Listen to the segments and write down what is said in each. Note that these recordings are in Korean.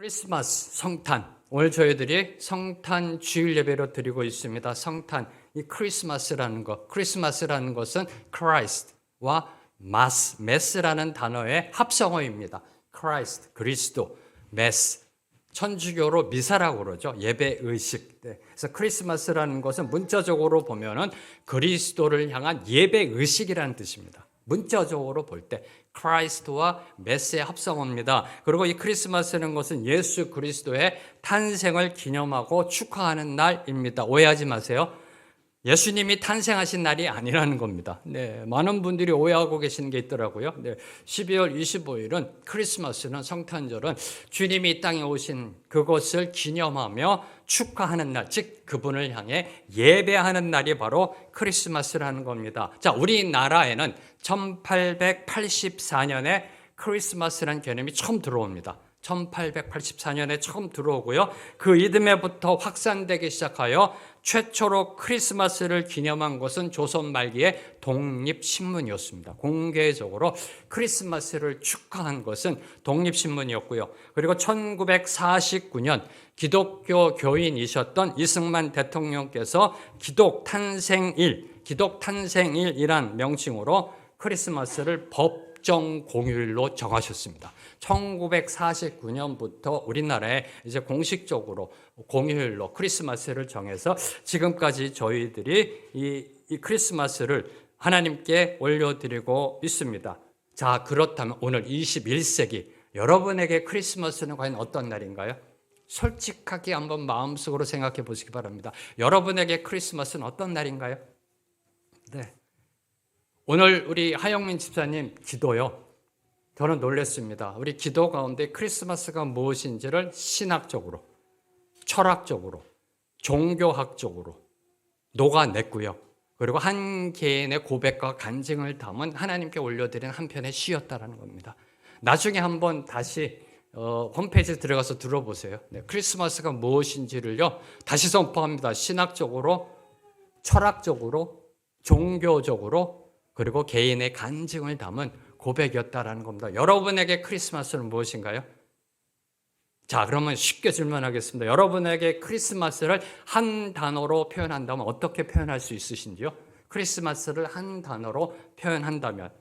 크리스마스, 성탄. 오늘 저희들이 성탄 주일 예배로 드리고 있습니다. 성탄, 이 크리스마스라는 것은 Christ와 Mass라는 단어의 합성어입니다. Christ, 그리스도, Mass, 천주교로 미사라고 그러죠. 예배 의식. 그래서 크리스마스라는 것은 문자적으로 보면은 그리스도를 향한 예배 의식이라는 뜻입니다. 문자적으로 볼 때 크라이스트와 메스의 합성어입니다. 그리고 이 크리스마스라는 것은 예수 그리스도의 탄생을 기념하고 축하하는 날입니다. 오해하지 마세요. 예수님이 탄생하신 날이 아니라는 겁니다. 많은 분들이 오해하고 계시는 게 있더라고요. 12월 25일은 크리스마스는 성탄절은 주님이 이 땅에 오신 그것을 기념하며 축하하는 날, 즉 그분을 향해 예배하는 날이 바로 크리스마스라는 겁니다. 자, 우리나라에는 1884년에 크리스마스라는 개념이 처음 들어옵니다. 1884년에 처음 들어오고요. 그 이듬해부터 확산되기 시작하여 최초로 크리스마스를 기념한 것은 조선 말기의 독립신문이었습니다. 공개적으로 크리스마스를 축하한 것은 독립신문이었고요. 그리고 1949년 기독교 교인이셨던 이승만 대통령께서 기독탄생일이란 명칭으로 크리스마스를 법정 공휴일로 정하셨습니다. 1949년부터 우리나라에 이제 공식적으로 공휴일로 크리스마스를 정해서 지금까지 저희들이 이 크리스마스를 하나님께 올려드리고 있습니다. 자, 그렇다면 오늘 21세기 여러분에게 크리스마스는 과연 어떤 날인가요? 솔직하게 한번 마음속으로 생각해 보시기 바랍니다. 여러분에게 크리스마스는 어떤 날인가요? 오늘 우리 하영민 집사님 기도요. 저는 놀랐습니다. 우리 기도 가운데 크리스마스가 무엇인지를 신학적으로, 철학적으로, 종교학적으로 녹아냈고요. 그리고 한 개인의 고백과 간증을 담은 하나님께 올려드린 한 편의 시였다라는 겁니다. 나중에 한번 다시 홈페이지에 들어가서 들어보세요. 크리스마스가 무엇인지를요 다시 선포합니다. 신학적으로, 철학적으로, 종교적으로, 그리고 개인의 간증을 담은 고백이었다라는 겁니다. 여러분에게 크리스마스는 무엇인가요? 자, 그러면 쉽게 질문하겠습니다. 여러분에게 크리스마스를 한 단어로 표현한다면 어떻게 표현할 수 있으신지요? 크리스마스를 한 단어로 표현한다면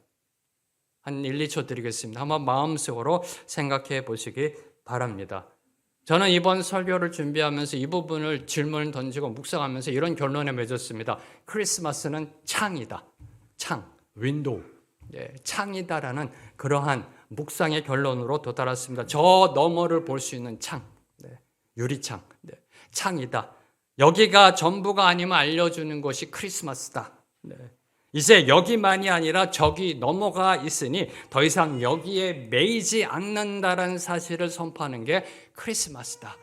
한 1, 2초 드리겠습니다. 한번 마음속으로 생각해 보시기 바랍니다. 저는 이번 설교를 준비하면서 이 부분을 질문을 던지고 묵상하면서 이런 결론에 맺었습니다. 크리스마스는 창이다. 창, 윈도우. 창이다라는 그러한 묵상의 결론으로 도달했습니다. 저 너머를 볼 수 있는 창, 유리창, 창이다. 여기가 전부가 아니면 알려주는 것이 크리스마스다. 이제 여기만이 아니라 저기 넘어가 있으니 더 이상 여기에 매이지 않는다라는 사실을 선포하는 게 크리스마스다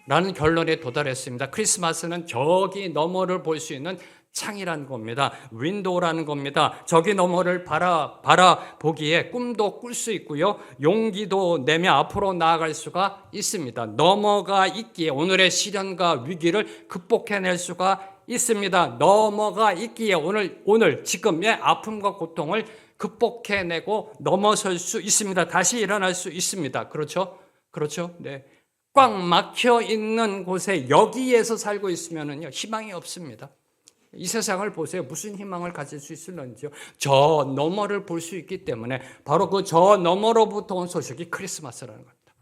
라는 결론에 도달했습니다. 크리스마스는 저기 너머를 볼 수 있는 창이라는 겁니다. 윈도우라는 겁니다. 저기 너머를 바라보기에 꿈도 꿀 수 있고요. 용기도 내며 앞으로 나아갈 수가 있습니다. 넘어가 있기에 오늘의 시련과 위기를 극복해낼 수가 있습니다. 넘어가 있기에 오늘 지금의 아픔과 고통을 극복해내고 넘어설 수 있습니다. 다시 일어날 수 있습니다. 그렇죠? 꽉 막혀 있는 곳에 여기에서 살고 있으면은요 희망이 없습니다. 이 세상을 보세요. 무슨 희망을 가질 수 있을런지요. 저 너머를 볼 수 있기 때문에 바로 그 저 너머로부터 온 소식이 크리스마스라는 겁니다.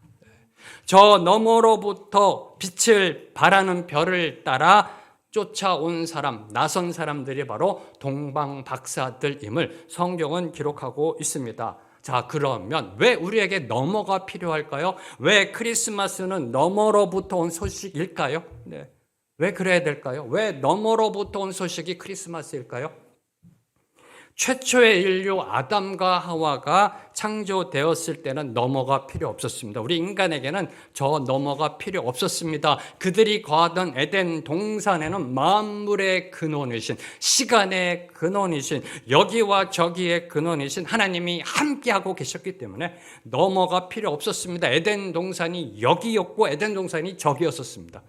저 너머로부터 빛을 발하는 별을 따라 쫓아온 사람, 나선 사람들이 바로 동방박사들임을 성경은 기록하고 있습니다. 자, 그러면 왜 우리에게 너머가 필요할까요? 왜 크리스마스는 너머로부터 온 소식일까요? 왜 그래야 될까요? 왜 너머로부터 온 소식이 크리스마스일까요? 최초의 인류 아담과 하와가 창조되었을 때는 너머가 필요 없었습니다. 우리 인간에게는 저 너머가 필요 없었습니다. 그들이 거하던 에덴 동산에는 만물의 근원이신, 시간의 근원이신, 여기와 저기의 근원이신 하나님이 함께하고 계셨기 때문에 너머가 필요 없었습니다. 에덴 동산이 여기였고 에덴 동산이 저기였었습니다.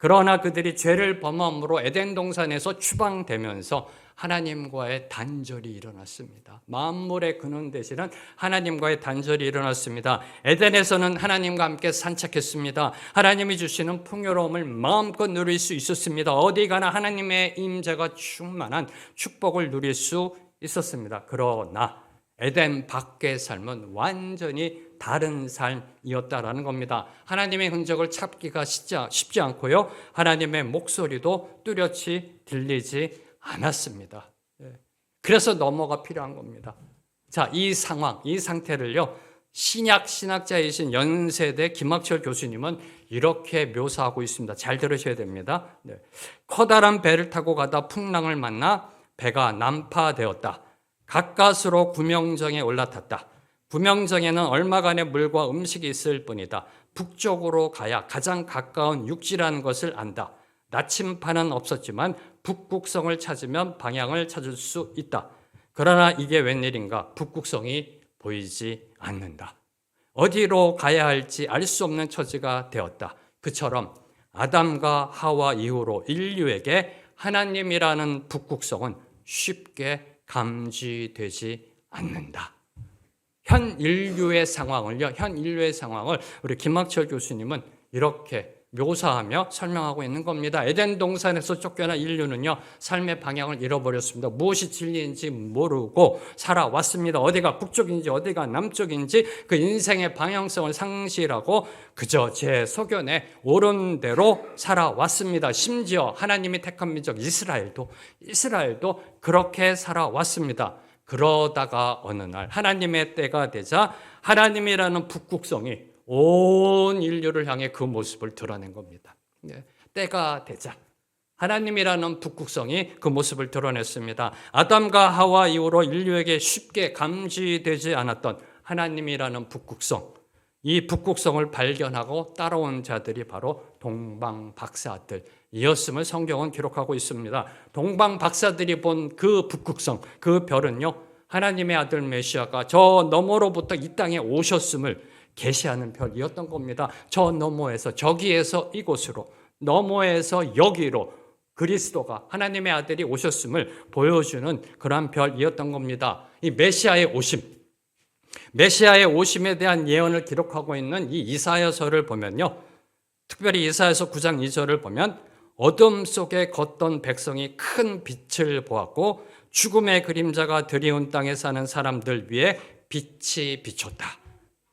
그러나 그들이 죄를 범함으로 에덴 동산에서 추방되면서 하나님과의 단절이 일어났습니다. 만물의 근원 되시는 하나님과의 단절이 일어났습니다. 에덴에서는 하나님과 함께 산책했습니다. 하나님이 주시는 풍요로움을 마음껏 누릴 수 있었습니다. 어디 가나 하나님의 임재가 충만한 축복을 누릴 수 있었습니다. 그러나 에덴 밖의 삶은 완전히 다른 삶이었다라는 겁니다. 하나님의 흔적을 찾기가 쉽지 않고요. 하나님의 목소리도 뚜렷이 들리지 않았습니다. 그래서 넘어가 필요한 겁니다. 자, 이 상황, 이 상태를요, 신약자이신 연세대 김학철 교수님은 이렇게 묘사하고 있습니다. 잘 들으셔야 됩니다. 커다란 배를 타고 가다 풍랑을 만나 배가 난파되었다. 가까스로 구명정에 올라탔다. 구명정에는 얼마간의 물과 음식이 있을 뿐이다. 북쪽으로 가야 가장 가까운 육지라는 것을 안다. 나침판은 없었지만 북극성을 찾으면 방향을 찾을 수 있다. 그러나 이게 웬일인가? 북극성이 보이지 않는다. 어디로 가야 할지 알 수 없는 처지가 되었다. 그처럼 아담과 하와 이후로 인류에게 하나님이라는 북극성은 쉽게 감지되지 않는다. 현 인류의 상황을 우리 김학철 교수님은 이렇게 묘사하며 설명하고 있는 겁니다. 에덴 동산에서 쫓겨난 인류는요, 삶의 방향을 잃어버렸습니다. 무엇이 진리인지 모르고 살아왔습니다. 어디가 북쪽인지 어디가 남쪽인지 그 인생의 방향성을 상실하고 그저 제 소견에 옳은 대로 살아왔습니다. 심지어 하나님이 택한 민족 이스라엘도 그렇게 살아왔습니다. 그러다가 어느 날 하나님의 때가 되자 하나님이라는 북극성이 온 인류를 향해 그 모습을 드러낸 겁니다. 때가 되자 하나님이라는 북극성이 그 모습을 드러냈습니다. 아담과 하와 이후로 인류에게 쉽게 감지되지 않았던 하나님이라는 북극성, 이 북극성을 발견하고 따라온 자들이 바로 동방박사들이었음을 성경은 기록하고 있습니다. 동방박사들이 본 그 북극성, 그 별은요, 하나님의 아들 메시아가 저 너머로부터 이 땅에 오셨음을 계시하는 별이었던 겁니다. 저 너머에서 저기에서 이곳으로, 너머에서 여기로 그리스도가 하나님의 아들이 오셨음을 보여주는 그러한 별이었던 겁니다. 이 메시아의 오심에 대한 예언을 기록하고 있는 이 이사야서를 보면요, 특별히 이사야서 9장 2절을 보면 어둠 속에 걷던 백성이 큰 빛을 보았고 죽음의 그림자가 드리운 땅에 사는 사람들 위에 빛이 비쳤다.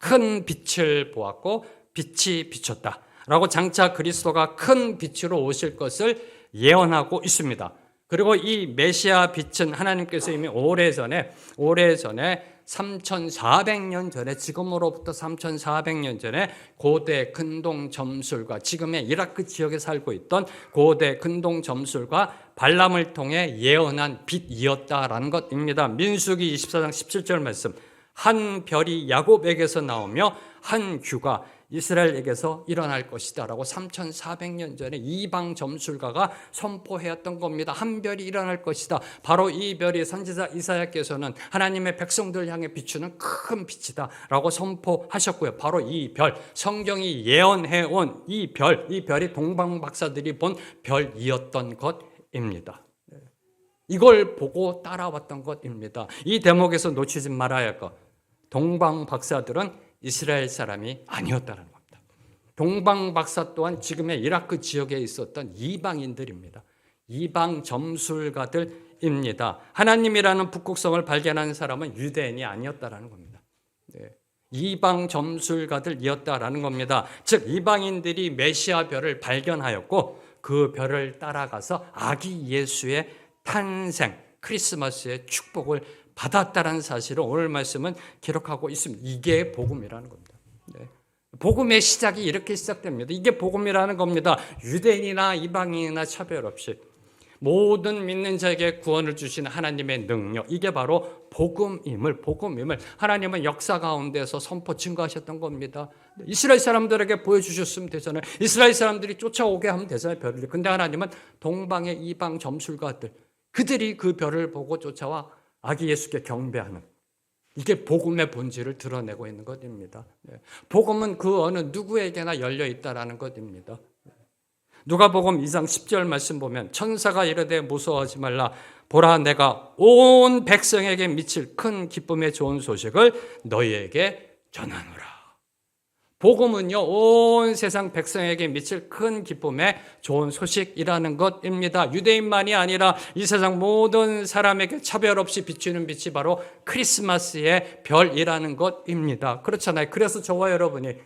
큰 빛을 보았고 빛이 비쳤다 라고 장차 그리스도가 큰 빛으로 오실 것을 예언하고 있습니다. 그리고 이 메시아 빛은 하나님께서 이미 오래전에 3,400년 전에, 지금으로부터 3,400년 전에 고대 근동 점술가, 지금의 이라크 지역에 살고 있던 고대 근동 점술가 발람을 통해 예언한 빛이었다라는 것입니다. 민수기 24장 17절 말씀, 한 별이 야곱에게서 나오며 한 규가 이스라엘에게서 일어날 것이다 라고 3,400년 전에 이방 점술가가 선포했던 겁니다. 한 별이 일어날 것이다. 바로 이 별이 선지자 이사야께서는 하나님의 백성들 향해 비추는 큰 빛이다 라고 선포하셨고요. 바로 이 별, 성경이 예언해온 이 별이 동방박사들이 본 별이었던 것입니다. 이걸 보고 따라왔던 것입니다. 이 대목에서 놓치지 말아야 할 것, 동방박사들은 이스라엘 사람이 아니었다는 겁니다. 동방박사 또한 지금의 이라크 지역에 있었던 이방인들입니다. 이방 점술가들입니다. 하나님이라는 북극성을 발견한 사람은 유대인이 아니었다는 겁니다. 이방 점술가들이었다라는 겁니다. 즉 이방인들이 메시아 별을 발견하였고 그 별을 따라가서 아기 예수의 탄생, 크리스마스의 축복을 받았다는 사실을 오늘 말씀은 기록하고 있습니다. 이게 복음이라는 겁니다. 복음의 시작이 이렇게 시작됩니다. 이게 복음이라는 겁니다. 유대인이나 이방인이나 차별 없이 모든 믿는 자에게 구원을 주시는 하나님의 능력, 이게 바로 복음임을 하나님은 역사 가운데서 선포 증거하셨던 겁니다. 이스라엘 사람들에게 보여주셨으면 되잖아요. 이스라엘 사람들이 쫓아오게 하면 되잖아요, 별을. 근데 하나님은 동방의 이방 점술가들, 그들이 그 별을 보고 쫓아와 아기 예수께 경배하는, 이게 복음의 본질을 드러내고 있는 것입니다. 복음은 그 어느 누구에게나 열려 있다라는 것입니다. 누가복음 2장 10절 말씀 보면 천사가 이르되 무서워하지 말라. 보라, 내가 온 백성에게 미칠 큰 기쁨의 좋은 소식을 너희에게 전하노라. 복음은요, 온 세상 백성에게 미칠 큰 기쁨의 좋은 소식이라는 것입니다. 유대인만이 아니라 이 세상 모든 사람에게 차별 없이 비추는 빛이 바로 크리스마스의 별이라는 것입니다. 그렇잖아요. 그래서 저와 여러분이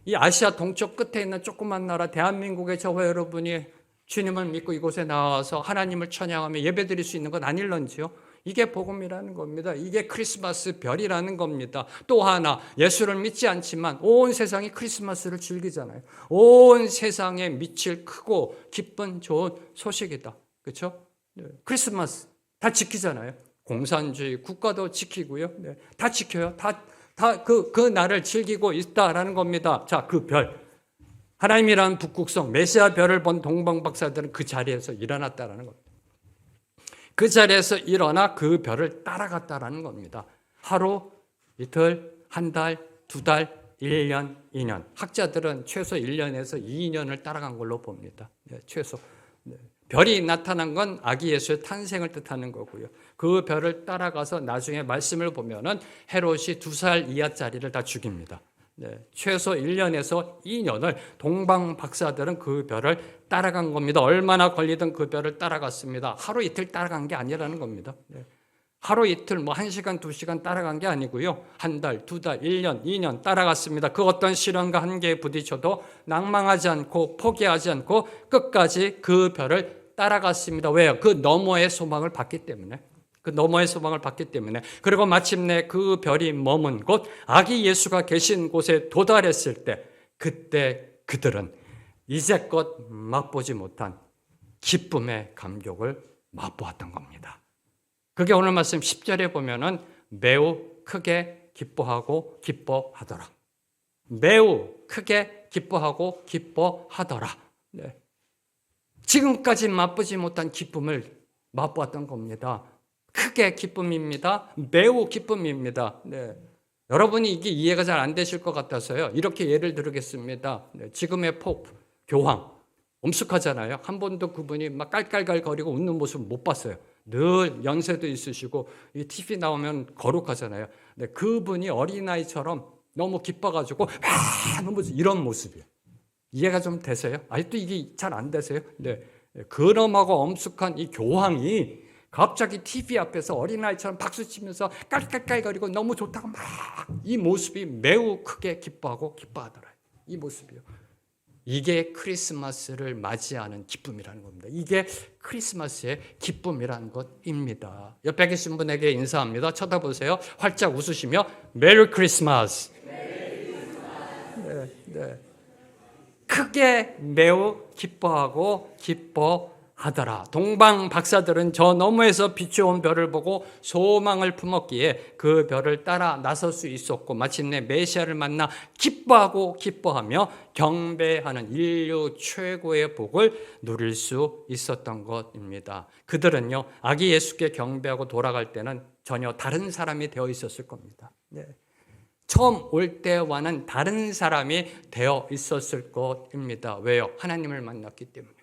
이 아시아 동쪽 끝에 있는 조그만 나라 대한민국의 저와 여러분이 주님을 믿고 이곳에 나와서 하나님을 찬양하며 예배드릴 수 있는 건 아닐런지요? 이게 복음이라는 겁니다. 이게 크리스마스 별이라는 겁니다. 또 하나, 예수를 믿지 않지만 온 세상이 크리스마스를 즐기잖아요. 온 세상에 미칠 크고 기쁜 좋은 소식이다. 그렇죠? 크리스마스 다 지키잖아요. 공산주의 국가도 지키고요. 다 지켜요. 그 날을 즐기고 있다라는 겁니다. 자, 그 별. 하나님이라는 북극성, 메시아 별을 본 동방 박사들은 그 자리에서 일어났다라는 겁니다. 그 자리에서 일어나 그 별을 따라갔다라는 겁니다. 하루, 이틀, 한 달, 두 달, 1년, 2년. 학자들은 최소 1년에서 2년을 따라간 걸로 봅니다. 최소. 별이 나타난 건 아기 예수의 탄생을 뜻하는 거고요. 그 별을 따라가서 나중에 말씀을 보면은 헤롯이 2살 이하짜리를 다 죽입니다. 최소 1년에서 2년을 동방 박사들은 그 별을 따라간 겁니다. 얼마나 걸리든 그 별을 따라갔습니다. 하루 이틀 따라간 게 아니라는 겁니다. 하루 이틀 1시간 2시간 따라간 게 아니고요. 한 달, 두 달, 1년, 2년 따라갔습니다. 그 어떤 시련과 한계에 부딪혀도 낭망하지 않고 포기하지 않고 끝까지 그 별을 따라갔습니다. 왜요? 그 너머의 소망을 봤기 때문에. 그 너머의 소망을 봤기 때문에. 그리고 마침내 그 별이 머문 곳, 아기 예수가 계신 곳에 도달했을 때, 그때 그들은 이제껏 맛보지 못한 기쁨의 감격을 맛보았던 겁니다. 그게 오늘 말씀 10절에 보면은 매우 크게 기뻐하고 기뻐하더라. 매우 크게 기뻐하고 기뻐하더라. 지금까지 맛보지 못한 기쁨을 맛보았던 겁니다. 크게 기쁨입니다. 매우 기쁨입니다. 여러분이 이게 이해가 잘 안 되실 것 같아서요. 이렇게 예를 들겠습니다. 지금의 포프, 교황, 엄숙하잖아요. 한 번도 그분이 막 깔깔깔거리고 웃는 모습 못 봤어요. 늘 연세도 있으시고 TV 나오면 거룩하잖아요. 그분이 어린아이처럼 너무 기뻐가지고 너무 이런 모습이에요. 이해가 좀 되세요? 아직도 이게 잘 안 되세요? 근엄하고 엄숙한 이 교황이 갑자기 TV 앞에서 어린아이처럼 박수치면서 깔깔깔거리고 너무 좋다고 막 이 모습이 매우 크게 기뻐하고 기뻐하더라. 이 모습이요. 이게 크리스마스를 맞이하는 기쁨이라는 겁니다. 이게 크리스마스의 기쁨이라는 것입니다. 옆에 계신 분에게 인사합니다. 쳐다보세요. 활짝 웃으시며 메리 크리스마스. 크게 매우 기뻐하고 기뻐하더라. 동방 박사들은 저 너머에서 비추어온 별을 보고 소망을 품었기에 그 별을 따라 나설 수 있었고 마침내 메시아를 만나 기뻐하고 기뻐하며 경배하는 인류 최고의 복을 누릴 수 있었던 것입니다. 그들은요, 아기 예수께 경배하고 돌아갈 때는 전혀 다른 사람이 되어 있었을 겁니다. 처음 올 때와는 다른 사람이 되어 있었을 것입니다. 왜요? 하나님을 만났기 때문에.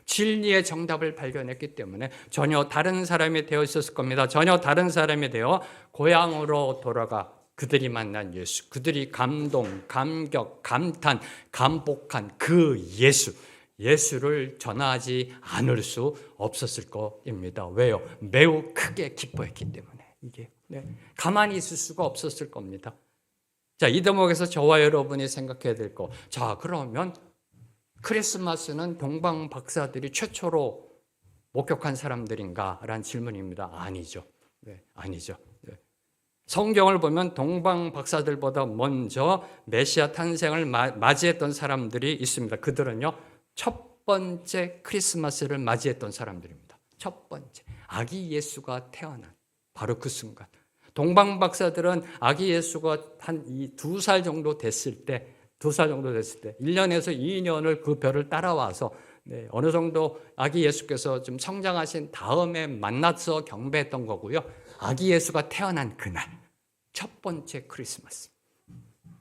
진리의 정답을 발견했기 때문에 전혀 다른 사람이 되어 있었을 겁니다. 전혀 다른 사람이 되어 고향으로 돌아가 그들이 만난 예수, 그들이 감동, 감격, 감탄, 감복한 그 예수를 전하지 않을 수 없었을 것입니다. 왜요? 매우 크게 기뻐했기 때문에. 이게 가만히 있을 수가 없었을 겁니다. 자, 이 대목에서 저와 여러분이 생각해야 될 거. 자, 그러면 크리스마스는 동방 박사들이 최초로 목격한 사람들인가? 라는 질문입니다. 아니죠. 아니죠. 성경을 보면 동방 박사들보다 먼저 메시아 탄생을 맞이했던 사람들이 있습니다. 그들은요, 첫 번째 크리스마스를 맞이했던 사람들입니다. 첫 번째. 아기 예수가 태어난 바로 그 순간. 동방 박사들은 아기 예수가 한 2살 정도 됐을 때, 1년에서 2년을 그 별을 따라와서 어느 정도 아기 예수께서 좀 성장하신 다음에 만나서 경배했던 거고요. 아기 예수가 태어난 그날, 첫 번째 크리스마스.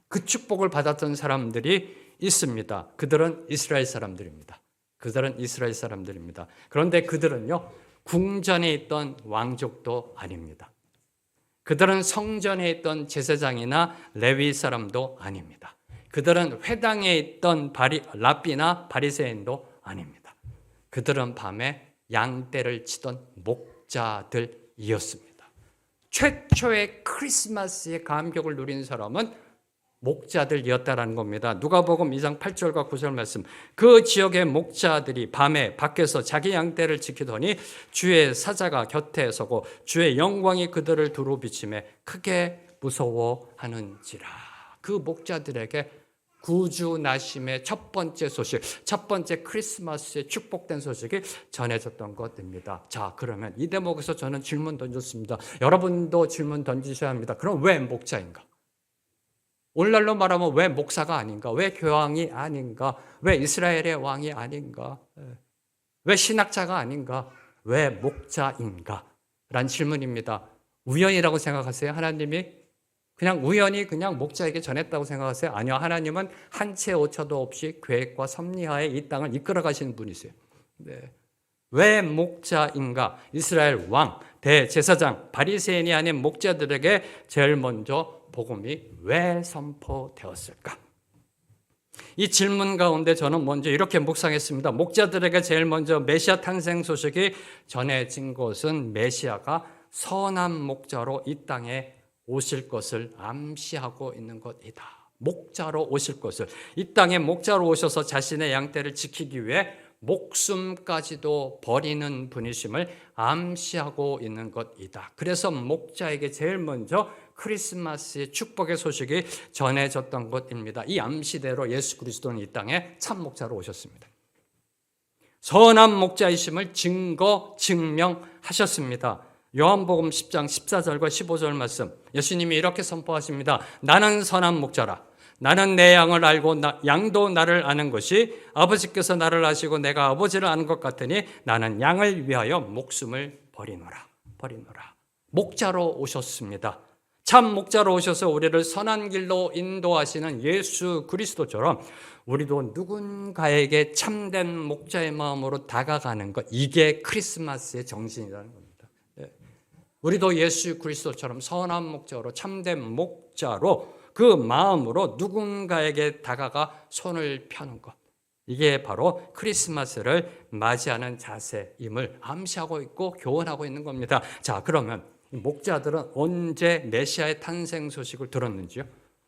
그 축복을 받았던 사람들이 있습니다. 그들은 이스라엘 사람들입니다. 그들은 이스라엘 사람들입니다. 그런데 그들은요, 궁전에 있던 왕족도 아닙니다. 그들은 성전에 있던 제사장이나 레위 사람도 아닙니다. 그들은 회당에 있던 랍비나 바리새인도 아닙니다. 그들은 밤에 양떼를 치던 목자들이었습니다. 최초의 크리스마스의 감격을 누린 사람은 목자들이었다라는 겁니다. 누가복음 2장 8절과 9절 말씀. 그 지역의 목자들이 밤에 밖에서 자기 양떼를 지키더니 주의 사자가 곁에 서고 주의 영광이 그들을 두루 비치매 크게 무서워하는지라. 그 목자들에게 구주 나심의 첫 번째 소식, 첫 번째 크리스마스의 축복된 소식이 전해졌던 것입니다. 자, 그러면 이 대목에서 저는 질문 던졌습니다. 여러분도 질문 던지셔야 합니다. 그럼 왜 목자인가? 오늘날로 말하면 왜 목사가 아닌가? 왜 교황이 아닌가? 왜 이스라엘의 왕이 아닌가? 왜 신학자가 아닌가? 왜 목자인가? 라는 질문입니다. 우연이라고 생각하세요? 하나님이 그냥 우연히 그냥 목자에게 전했다고 생각하세요? 아니요. 하나님은 한 채 오차도 없이 계획과 섭리하에 이 땅을 이끌어 가시는 분이세요. 네. 왜 목자인가? 이스라엘 왕, 대제사장, 바리새인이 아닌 목자들에게 제일 먼저 복음이 왜 선포되었을까? 이 질문 가운데 저는 먼저 이렇게 묵상했습니다. 목자들에게 제일 먼저 메시아 탄생 소식이 전해진 것은 메시아가 선한 목자로 이 땅에 오실 것을 암시하고 있는 것이다. 목자로 오실 것을, 이 땅에 목자로 오셔서 자신의 양떼를 지키기 위해 목숨까지도 버리는 분이심을 암시하고 있는 것이다. 그래서 목자에게 제일 먼저 크리스마스의 축복의 소식이 전해졌던 것입니다. 이 암시대로 예수 그리스도는 이 땅에 참 목자로 오셨습니다. 선한 목자이심을 증명하셨습니다. 요한복음 10장 14절과 15절 말씀, 예수님이 이렇게 선포하십니다. 나는 선한 목자라. 나는 내 양을 알고 양도 나를 아는 것이 아버지께서 나를 아시고 내가 아버지를 아는 것 같으니 나는 양을 위하여 목숨을 버리노라. 목자로 오셨습니다. 참 목자로 오셔서 우리를 선한 길로 인도하시는 예수 그리스도처럼 우리도 누군가에게 참된 목자의 마음으로 다가가는 것, 이게 크리스마스의 정신이라는 겁니다. 우리도 예수 그리스도처럼 선한 목자로, 참된 목자로 그 마음으로 누군가에게 다가가 손을 펴는 것, 이게 바로 크리스마스를 맞이하는 자세임을 암시하고 있고 교훈하고 있는 겁니다. 자, 그러면 목자들은 언제 메시아의 탄생 소식을 들었는지요?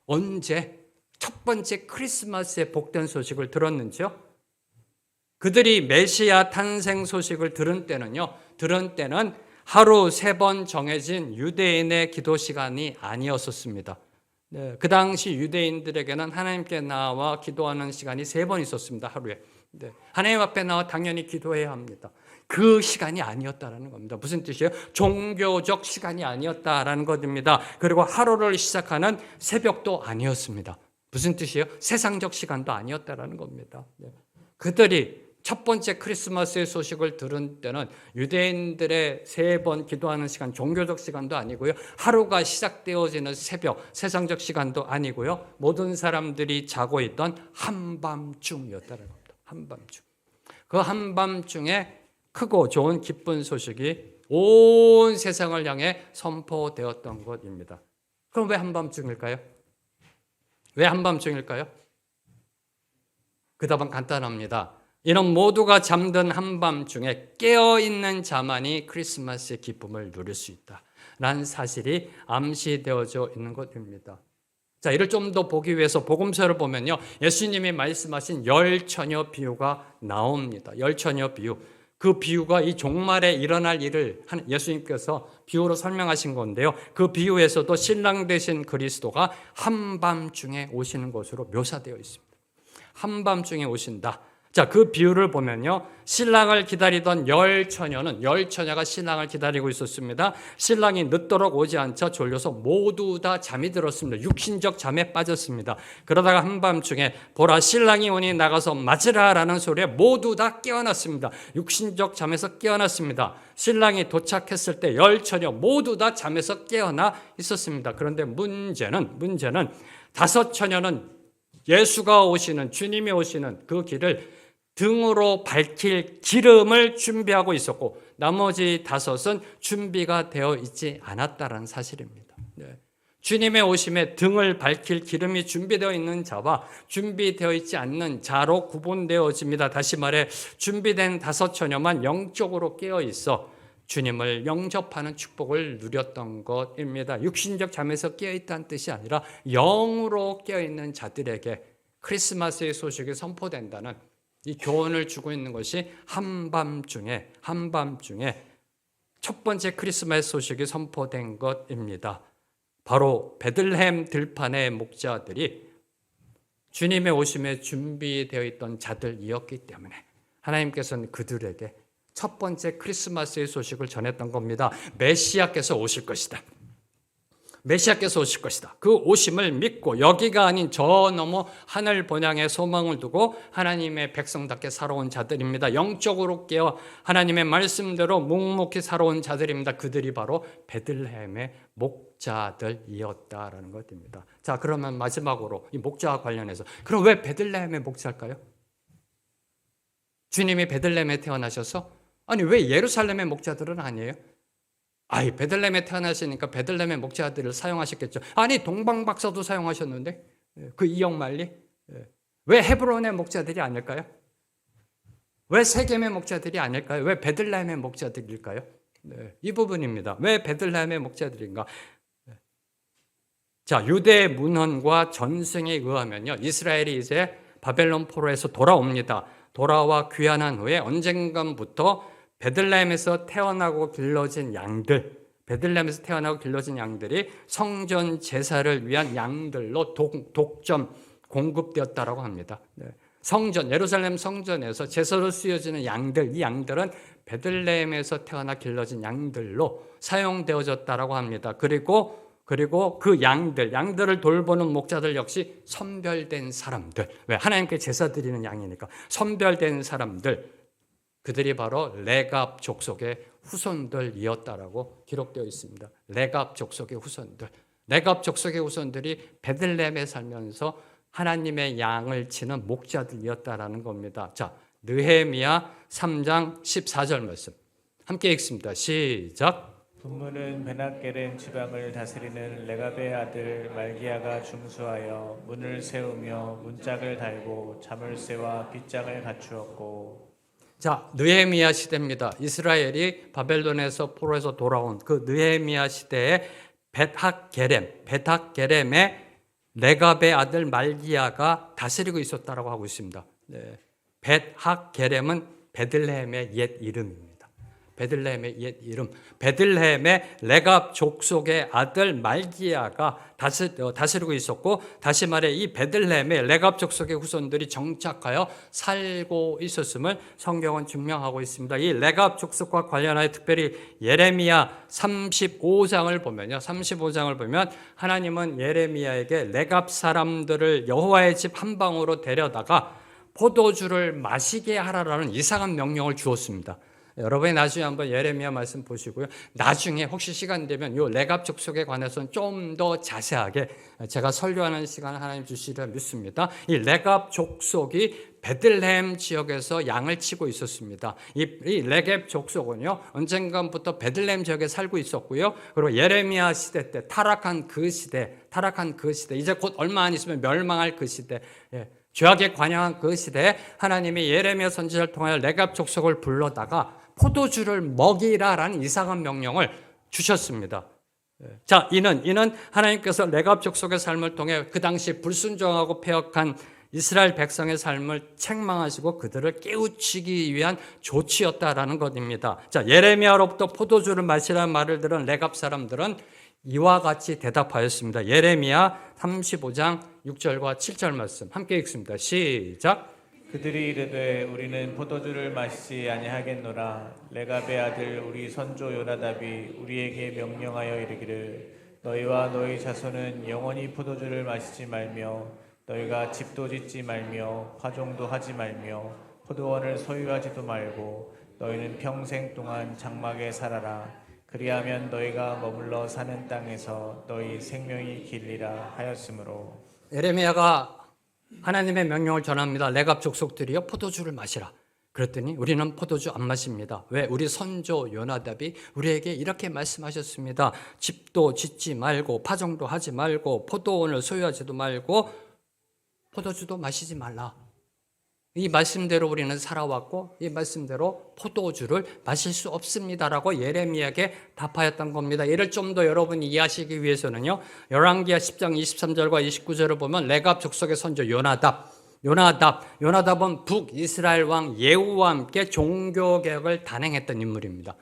언제 첫 번째 크리스마스의 복된 소식을 들었는지요? 그들이 메시아 탄생 소식을 들은 때는 하루 3번 정해진 유대인의 기도 시간이 아니었었습니다. 네, 그 당시 유대인들에게는 하나님께 나와 기도하는 시간이 3번 있었습니다. 하루에. 네, 하나님 앞에 나와 당연히 기도해야 합니다. 그 시간이 아니었다라는 겁니다. 무슨 뜻이에요? 종교적 시간이 아니었다라는 것입니다. 그리고 하루를 시작하는 새벽도 아니었습니다. 무슨 뜻이에요? 세상적 시간도 아니었다라는 겁니다. 네. 그들이 첫 번째 크리스마스의 소식을 들은 때는 유대인들의 3번 기도하는 시간, 종교적 시간도 아니고요. 하루가 시작되어지는 새벽, 세상적 시간도 아니고요. 모든 사람들이 자고 있던 한밤중이었다는 겁니다. 한밤중. 그 한밤중에 크고 좋은 기쁜 소식이 온 세상을 향해 선포되었던 것입니다. 그럼 왜 한밤중일까요? 왜 한밤중일까요? 그 답은 간단합니다. 이런 모두가 잠든 한밤중에 깨어있는 자만이 크리스마스의 기쁨을 누릴 수 있다라는 사실이 암시되어져 있는 것입니다. 자, 이를 좀 더 보기 위해서 복음서를 보면요, 예수님이 말씀하신 열처녀 비유가 나옵니다. 열처녀 비유. 그 비유가 이 종말에 일어날 일을 예수님께서 비유로 설명하신 건데요. 그 비유에서도 신랑 되신 그리스도가 한밤중에 오시는 것으로 묘사되어 있습니다. 한밤중에 오신다. 자, 그 비유를 보면요, 신랑을 기다리던 열처녀가 신랑을 기다리고 있었습니다. 신랑이 늦도록 오지 않자 졸려서 모두 다 잠이 들었습니다. 육신적 잠에 빠졌습니다. 그러다가 한밤중에 보라 신랑이 오니 나가서 맞으라라는 소리에 모두 다 깨어났습니다. 육신적 잠에서 깨어났습니다. 신랑이 도착했을 때 열처녀 모두 다 잠에서 깨어나 있었습니다. 그런데 문제는 5처녀는 예수가 오시는, 주님이 오시는 그 길을 등으로 밝힐 기름을 준비하고 있었고 나머지 5은 준비가 되어 있지 않았다는 사실입니다. 네. 주님의 오심에 등을 밝힐 기름이 준비되어 있는 자와 준비되어 있지 않는 자로 구분되어집니다. 다시 말해 준비된 5처녀만 영적으로 깨어 있어 주님을 영접하는 축복을 누렸던 것입니다. 육신적 잠에서 깨어있다는 뜻이 아니라 영으로 깨어있는 자들에게 크리스마스의 소식이 선포된다는 이 교훈을 주고 있는 것이 한밤중에 첫 번째 크리스마스 소식이 선포된 것입니다. 바로 베들레헴 들판의 목자들이 주님의 오심에 준비되어 있던 자들이었기 때문에 하나님께서는 그들에게 첫 번째 크리스마스의 소식을 전했던 겁니다. 메시아께서 오실 것이다. 메시아께서 오실 것이다. 그 오심을 믿고 여기가 아닌 저 너머 하늘 본향에 소망을 두고 하나님의 백성답게 살아온 자들입니다. 영적으로 깨어 하나님의 말씀대로 묵묵히 살아온 자들입니다. 그들이 바로 베들레헴의 목자들이었다라는 것입니다. 자, 그러면 마지막으로 이 목자와 관련해서 그럼 왜 베들레헴의 목자일까요? 주님이 베들레헴에 태어나셔서 아니 왜 예루살렘의 목자들은 아니에요? 아이 베들레헴에 태어나시니까 베들레헴의 목자들을 사용하셨겠죠. 아니 동방박사도 사용하셨는데 그 이역만리 왜 헤브론의 목자들이 아닐까요? 왜 세겜의 목자들이 아닐까요? 왜 베들레헴의 목자들일까요? 네, 이 부분입니다. 왜 베들레헴의 목자들인가? 자, 유대 문헌과 전승에 의하면요, 이스라엘이 이제 바벨론 포로에서 돌아옵니다. 돌아와 귀환한 후에 언젠간부터 베들레헴에서 태어나고 길러진 양들, 베들레헴에서 태어나고 길러진 양들이 성전 제사를 위한 양들로 독점 공급되었다라고 합니다. 네. 성전, 예루살렘 성전에서 제사로 쓰여지는 양들, 이 양들은 베들레헴에서 태어나 길러진 양들로 사용되어졌다라고 합니다. 그리고 그 양들을 돌보는 목자들 역시 선별된 사람들. 왜? 하나님께 제사 드리는 양이니까. 선별된 사람들. 그들이 바로 레갑 족속의 후손들이었다라고 기록되어 있습니다. 레갑 족속의 후손들. 레갑 족속의 후손들이 베들레헴에 살면서 하나님의 양을 치는 목자들이었다라는 겁니다. 자, 느헤미야 3장 14절 말씀. 함께 읽습니다. 시작. 분문은 베나겔은 지방을 다스리는 레갑의 아들 말기야가 중수하여 문을 세우며 문짝을 달고 자물쇠와 빗장을 갖추었고. 자, 느헤미야 시대입니다. 이스라엘이 바벨론에서 포로에서 돌아온 그 느헤미야 시대에 벳학게렘의 레갑의 아들 말기야가 다스리고 있었다라고 하고 있습니다. 네. 벳학게렘은 베들레헴의 옛 이름입니다. 베들레헴의 옛 이름, 베들레헴의 레갑 족속의 아들 말기야가 다스리고 있었고, 다시 말해 이 베들레헴의 레갑 족속의 후손들이 정착하여 살고 있었음을 성경은 증명하고 있습니다. 이 레갑 족속과 관련하여 특별히 예레미야 35장을 보면요, 35장을 보면 하나님은 예레미야에게 레갑 사람들을 여호와의 집 한 방으로 데려다가 포도주를 마시게 하라라는 이상한 명령을 주었습니다. 여러분이 나중에 한번 예레미야 말씀 보시고요. 나중에 혹시 시간 되면 이 레갑 족속에 관해서는 좀 더 자세하게 제가 설교하는 시간을 하나님 주시리라 믿습니다. 이 레갑 족속이 베들레헴 지역에서 양을 치고 있었습니다. 이 레갑 족속은요, 언젠가부터 베들레헴 지역에 살고 있었고요. 그리고 예레미야 시대 때 타락한 그 시대, 이제 곧 얼마 안 있으면 멸망할 그 시대, 죄악에 관영한 그 시대에 하나님이 예레미야 선지자를 통하여 레갑 족속을 불러다가 포도주를 먹이라라는 이상한 명령을 주셨습니다. 자, 이는 하나님께서 레갑 족속의 삶을 통해 그 당시 불순종하고 패역한 이스라엘 백성의 삶을 책망하시고 그들을 깨우치기 위한 조치였다라는 것입니다. 자, 예레미야로부터 포도주를 마시라는 말을 들은 레갑 사람들은 이와 같이 대답하였습니다. 예레미야 35장 6절과 7절 말씀 함께 읽습니다. 시작. 그들이 이르되 우리는 포도주를 마시지 아니하겠노라. 레갑의 아들 우리 선조 요나답이 우리에게 명령하여 이르기를 너희와 너희 자손은 영원히 포도주를 마시지 말며 너희가 집도 짓지 말며 화종도 하지 말며 포도원을 소유하지도 말고 너희는 평생 동안 장막에 살아라. 그리하면 너희가 머물러 사는 땅에서 너희 생명이 길리라 하였으므로. 예레미야가 하나님의 명령을 전합니다. 레갑 족속들이여 포도주를 마시라. 그랬더니 우리는 포도주 안 마십니다. 왜? 우리 선조 요나답이 우리에게 이렇게 말씀하셨습니다. 집도 짓지 말고 파종도 하지 말고 포도원을 소유하지도 말고 포도주도 마시지 말라. 이 말씀대로 우리는 살아왔고 이 말씀대로 포도주를 마실 수 없습니다라고 예레미야에게 답하였던 겁니다. 이를 좀 더 여러분이 이해하시기 위해서는요, 열왕기하 10장 23절과 29절을 보면 레갑 족속의 선조 요나답은 북이스라엘 왕 예후와 함께 종교개혁을 단행했던 인물입니다.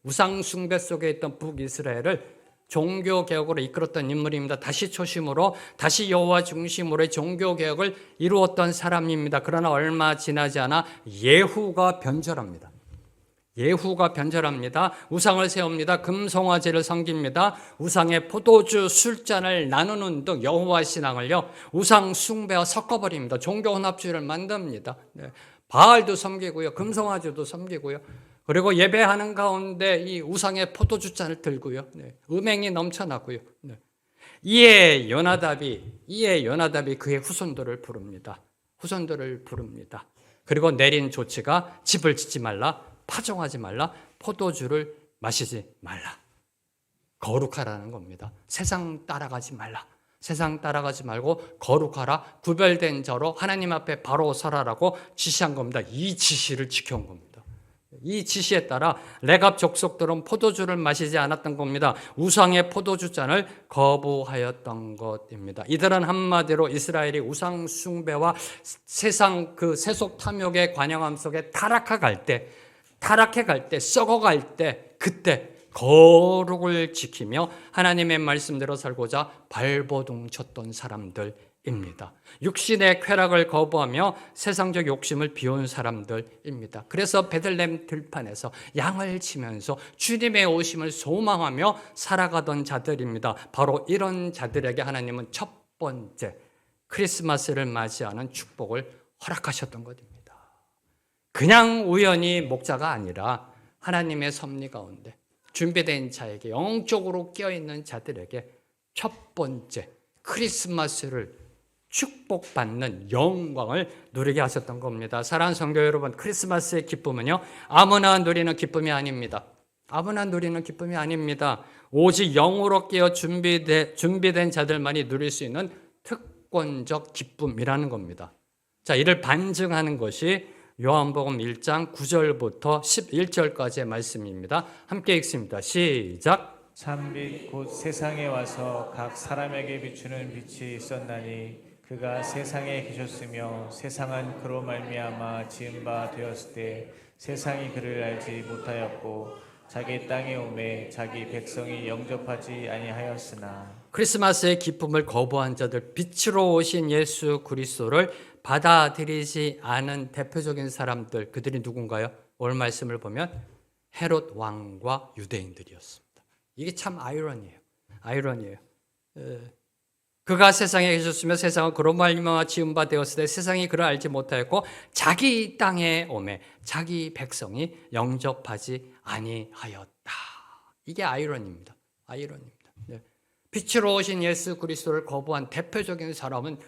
우상 숭배 속에 있던 북이스라엘을 종교개혁으로 이끌었던 인물입니다. 다시 초심으로, 다시 여호와 중심으로의 종교개혁을 이루었던 사람입니다. 그러나 얼마 지나지 않아 예후가 변절합니다. 우상을 세웁니다. 금송아지를 섬깁니다. 우상의 포도주 술잔을 나누는 등 여호와 신앙을요, 우상 숭배와 섞어버립니다. 종교 혼합주의를 만듭니다. 바알도 섬기고요, 금송아지도 섬기고요. 그리고 예배하는 가운데 이 우상의 포도주잔을 들고요. 음행이 넘쳐나고요. 이에 요나답이 그의 후손들을 부릅니다. 그리고 내린 조치가 집을 짓지 말라, 파종하지 말라, 포도주를 마시지 말라. 거룩하라는 겁니다. 세상 따라가지 말고 거룩하라, 구별된 자로 하나님 앞에 바로 서라라고 지시한 겁니다. 이 지시를 지켜온 겁니다. 이 지시에 따라 레갑 족속들은 포도주를 마시지 않았던 겁니다. 우상의 포도주잔을 거부하였던 것입니다. 이들은 한마디로 이스라엘이 우상 숭배와 세상 그 세속 탐욕의 관영함 속에 타락해 갈 때, 썩어갈 때, 그때 거룩을 지키며 하나님의 말씀대로 살고자 발버둥 쳤던 사람들입니다. 육신의 쾌락을 거부하며 세상적 욕심을 비운 사람들입니다. 그래서 베들레헴 들판에서 양을 치면서 주님의 오심을 소망하며 살아가던 자들입니다. 바로 이런 자들에게 하나님은 첫 번째 크리스마스를 맞이하는 축복을 허락하셨던 것입니다. 그냥 우연히 목자가 아니라 하나님의 섭리 가운데 준비된 자에게, 영적으로 깨어있는 자들에게 첫 번째 크리스마스를 축복받는 영광을 누리게 하셨던 겁니다. 사랑하는 성도 여러분, 크리스마스의 기쁨은요, 아무나 누리는 기쁨이 아닙니다. 오직 영으로 깨어 준비된 자들만이 누릴 수 있는 특권적 기쁨이라는 겁니다. 자, 이를 반증하는 것이 요한복음 1장 9절부터 11절까지의 말씀입니다. 함께 읽습니다. 시작. 참빛 곧 세상에 와서 각 사람에게 비추는 빛이 있었나니 그가 세상에 계셨으며 세상은 그로 말미암아 지은 바 되었을 때 세상이 그를 알지 못하였고 자기 땅에 오매 자기 백성이 영접하지 아니하였으나. 크리스마스의 기쁨을 거부한 자들, 빛으로 오신 예수 그리스도를 받아들이지 않은 대표적인 사람들, 그들이 누군가요? 오늘 말씀을 보면 헤롯 왕과 유대인들이었습니다. 이게 참 아이러니예요. 그가 세상에 계셨으며 세상은 그로 말미암아 지은 바 되었을 때 세상이 그를 알지 못하였고 자기 땅에 오매 자기 백성이 영접하지 아니하였다. 이게 아이러니입니다. 빛으로 오신 예수 그리스도를 거부한 대표적인 사람은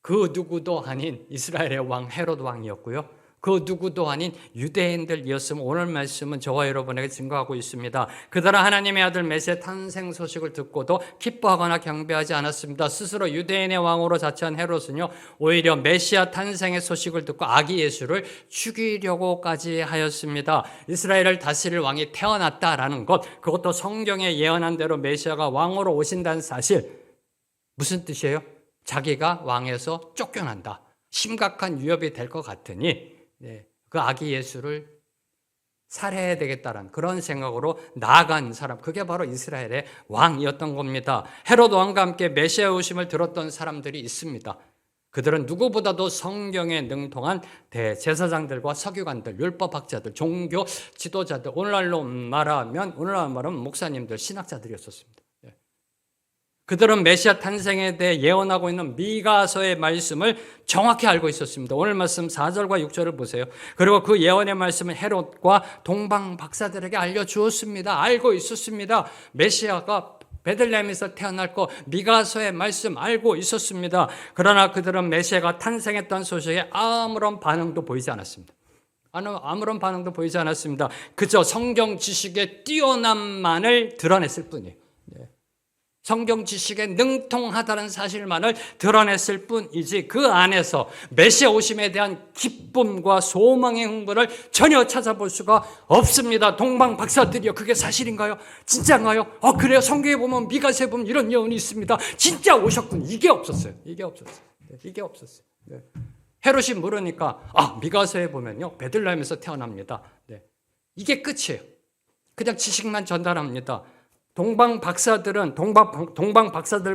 그 누구도 아닌 이스라엘의 왕 헤롯 왕이었고요. 그 누구도 아닌 유대인들이었으면 오늘 말씀은 저와 여러분에게 증거하고 있습니다. 그들은 하나님의 아들 메시아 탄생 소식을 듣고도 기뻐하거나 경배하지 않았습니다. 스스로 유대인의 왕으로 자처한 헤롯은요, 오히려 메시아 탄생의 소식을 듣고 아기 예수를 죽이려고까지 하였습니다. 이스라엘을 다스릴 왕이 태어났다라는 것, 그것도 성경에 예언한 대로 메시아가 왕으로 오신다는 사실, 무슨 뜻이에요? 자기가 왕에서 쫓겨난다, 심각한 위협이 될 것 같으니 그 아기 예수를 살해해야 되겠다는 그런 생각으로 나아간 사람, 그게 바로 이스라엘의 왕이었던 겁니다. 헤롯 왕과 함께 메시아 오심을 들었던 사람들이 있습니다. 그들은 누구보다도 성경에 능통한 대제사장들과 서기관들, 율법학자들, 종교 지도자들, 오늘날로 말하면 목사님들, 신학자들이었습니다. 그들은 메시아 탄생에 대해 예언하고 있는 미가서의 말씀을 정확히 알고 있었습니다. 오늘 말씀 4절과 6절을 보세요. 그리고 그 예언의 말씀을 헤롯과 동방 박사들에게 알려주었습니다. 알고 있었습니다. 메시아가 베들레헴에서 태어날 거 미가서의 말씀 알고 있었습니다. 그러나 그들은 메시아가 탄생했다는 소식에 아무런 반응도 보이지 않았습니다. 아무런 반응도 보이지 않았습니다. 그저 성경 지식의 뛰어남만을 드러냈을 뿐이에요. 성경 지식에 능통하다는 사실만을 드러냈을 뿐이지 그 안에서 메시아 오심에 대한 기쁨과 소망의 흥분을 전혀 찾아볼 수가 없습니다. 동방 박사들이요, 그게 사실인가요? 진짜인가요? 그래요. 성경에 보면 미가서에 보면 이런 예언이 있습니다. 진짜 오셨군. 이게 없었어요. 이게 없었어요. 네. 헤롯이 물으니까 미가서에 보면요, 베들레헴에서 태어납니다. 네. 이게 끝이에요. 그냥 지식만 전달합니다. 동방 박사들과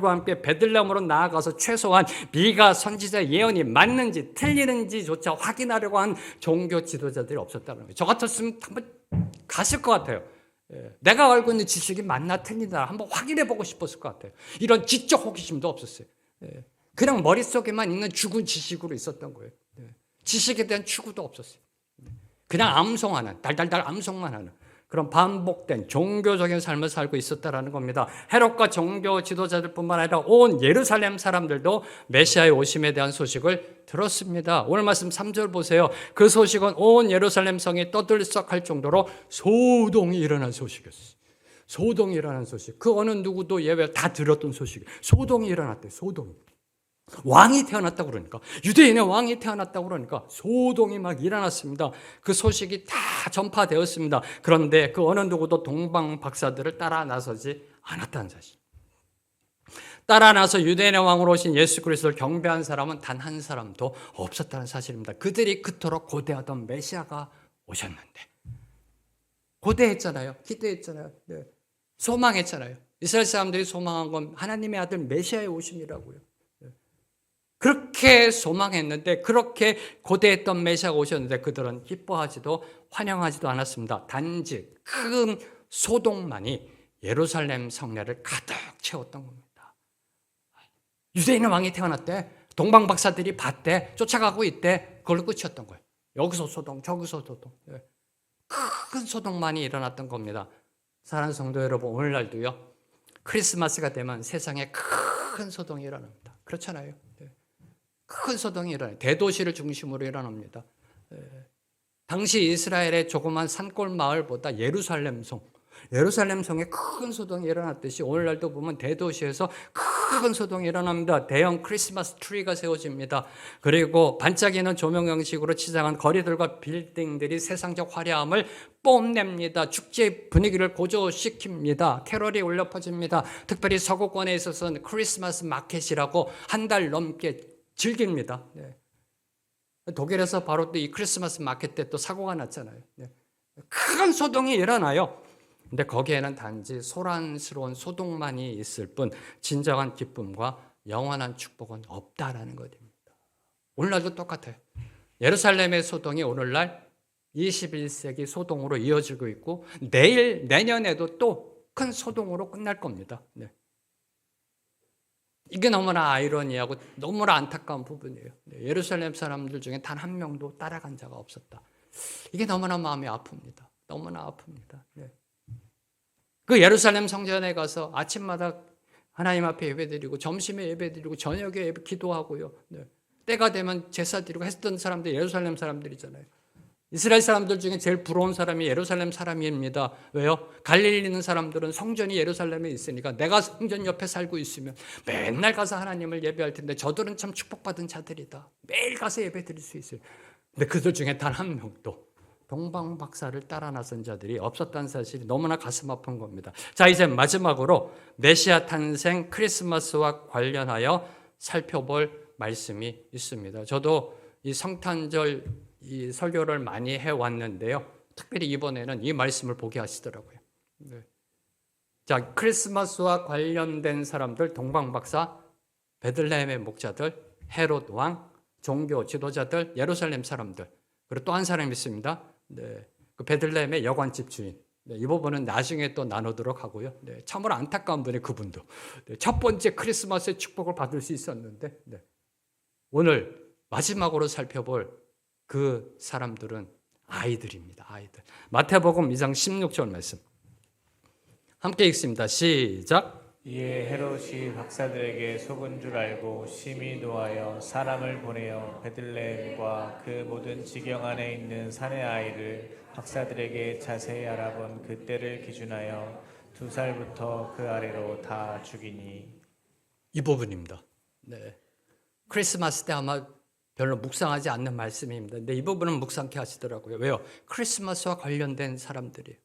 함께 베들레헴으로 나아가서 최소한 미가 선지자 예언이 맞는지 틀리는지조차 확인하려고 한 종교 지도자들이 없었다는 거예요. 저 같았으면 한번 갔을 것 같아요. 내가 알고 있는 지식이 맞나 틀리나 한번 확인해 보고 싶었을 것 같아요. 이런 지적 호기심도 없었어요. 그냥 머릿속에만 있는 죽은 지식으로 있었던 거예요. 지식에 대한 추구도 없었어요. 그냥 암송하는, 달달달 암송만 하는 그런 반복된 종교적인 삶을 살고 있었다라는 겁니다. 헤롯과 종교 지도자들뿐만 아니라 온 예루살렘 사람들도 메시아의 오심에 대한 소식을 들었습니다. 오늘 말씀 3절 보세요. 그 소식은 온 예루살렘 성이 떠들썩할 정도로 소동이 일어난 소식이었어요. 소동이 일어난 소식. 그 어느 누구도 예외 다 들었던 소식이에요. 소동이 일어났대요. 소동이. 왕이 태어났다고 그러니까, 유대인의 왕이 태어났다고 그러니까 소동이 막 일어났습니다. 그 소식이 다 전파되었습니다. 그런데 그 어느 누구도 동방 박사들을 따라 나서지 않았다는 사실. 따라 나서 유대인의 왕으로 오신 예수 그리스도를 경배한 사람은 단 한 사람도 없었다는 사실입니다. 그들이 그토록 고대하던 메시아가 오셨는데, 고대했잖아요. 기대했잖아요. 네. 소망했잖아요. 이스라엘 사람들이 소망한 건 하나님의 아들 메시아의 오심이라고요. 그렇게 소망했는데, 그렇게 고대했던 메시아가 오셨는데 그들은 기뻐하지도 환영하지도 않았습니다. 단지 큰 소동만이 예루살렘 성내를 가득 채웠던 겁니다. 유대인의 왕이 태어났대. 동방 박사들이 봤대. 쫓아가고 있대. 그걸로 끝이었던 거예요. 여기서 소동, 저기서 소동. 큰 소동만이 일어났던 겁니다. 사랑하는 성도 여러분, 오늘날도요, 크리스마스가 되면 세상에 큰 소동이 일어납니다. 그렇잖아요. 큰 소동이 일어나요. 대도시를 중심으로 일어납니다. 당시 이스라엘의 조그만 산골 마을보다 예루살렘 성에 큰 소동이 일어났듯이 오늘날도 보면 대도시에서 큰 소동이 일어납니다. 대형 크리스마스 트리가 세워집니다. 그리고 반짝이는 조명 형식으로 치장한 거리들과 빌딩들이 세상적 화려함을 뽐냅니다. 축제 분위기를 고조시킵니다. 캐럴이 울려 퍼집니다. 특별히 서구권에 있어서는 크리스마스 마켓이라고 한 달 넘게 즐깁니다. 독일에서 바로 또 이 크리스마스 마켓 때 또 사고가 났잖아요. 큰 소동이 일어나요. 근데 거기에는 단지 소란스러운 소동만이 있을 뿐 진정한 기쁨과 영원한 축복은 없다라는 것입니다. 오늘날도 똑같아요. 예루살렘의 소동이 오늘날 21세기 소동으로 이어지고 있고 내년에도 또 큰 소동으로 끝날 겁니다. 이게 너무나 아이러니하고 너무나 안타까운 부분이에요. 예루살렘 사람들 중에 단 한 명도 따라간 자가 없었다. 이게 너무나 마음이 아픕니다. 너무나 아픕니다. 그 예루살렘 성전에 가서 아침마다 하나님 앞에 예배드리고 점심에 예배드리고 저녁에 기도하고요. 때가 되면 제사 드리고 했던 사람들 예루살렘 사람들이잖아요. 이스라엘 사람들 중에 제일 부러운 사람이 예루살렘 사람입니다. 왜요? 갈릴리 있는 사람들은 성전이 예루살렘에 있으니까 내가 성전 옆에 살고 있으면 맨날 가서 하나님을 예배할 텐데 저들은 참 축복받은 자들이다. 매일 가서 예배 드릴 수 있어요. 근데 그들 중에 단 한 명도 동방 박사를 따라 나선 자들이 없었다는 사실이 너무나 가슴 아픈 겁니다. 자, 이제 마지막으로 메시아 탄생 크리스마스와 관련하여 살펴볼 말씀이 있습니다. 저도 이 성탄절 이 설교를 많이 해왔는데요. 특별히 이번에는 이 말씀을 보게 하시더라고요. 자, 크리스마스와 관련된 사람들, 동방박사, 베들레헴의 목자들, 헤롯 왕, 종교 지도자들, 예루살렘 사람들, 그리고 또 한 사람이 있습니다. 그 베들레헴의 여관집 주인. 이 부분은 나중에 또 나누도록 하고요. 참으로 안타까운 분이 그분도. 첫 번째 크리스마스의 축복을 받을 수 있었는데 오늘 마지막으로 살펴볼 그 사람들은 아이들입니다. 아이들. 마태복음 2장 16절 말씀. 함께 읽습니다. 시작. 이에 헤롯이 박사들에게 속은 줄 알고 심히 노하여 사람을 보내어 베들레헴과 그 모든 지경 안에 있는 산의 아이를 박사들에게 자세히 알아본 그때를 기준하여 2살부터 그 아래로 다 죽이니. 이 부분입니다. 네. 크리스마스 때 아마 별로 묵상하지 않는 말씀입니다. 근데 이 부분은 묵상케 하시더라고요. 왜요? 크리스마스와 관련된 사람들이에요.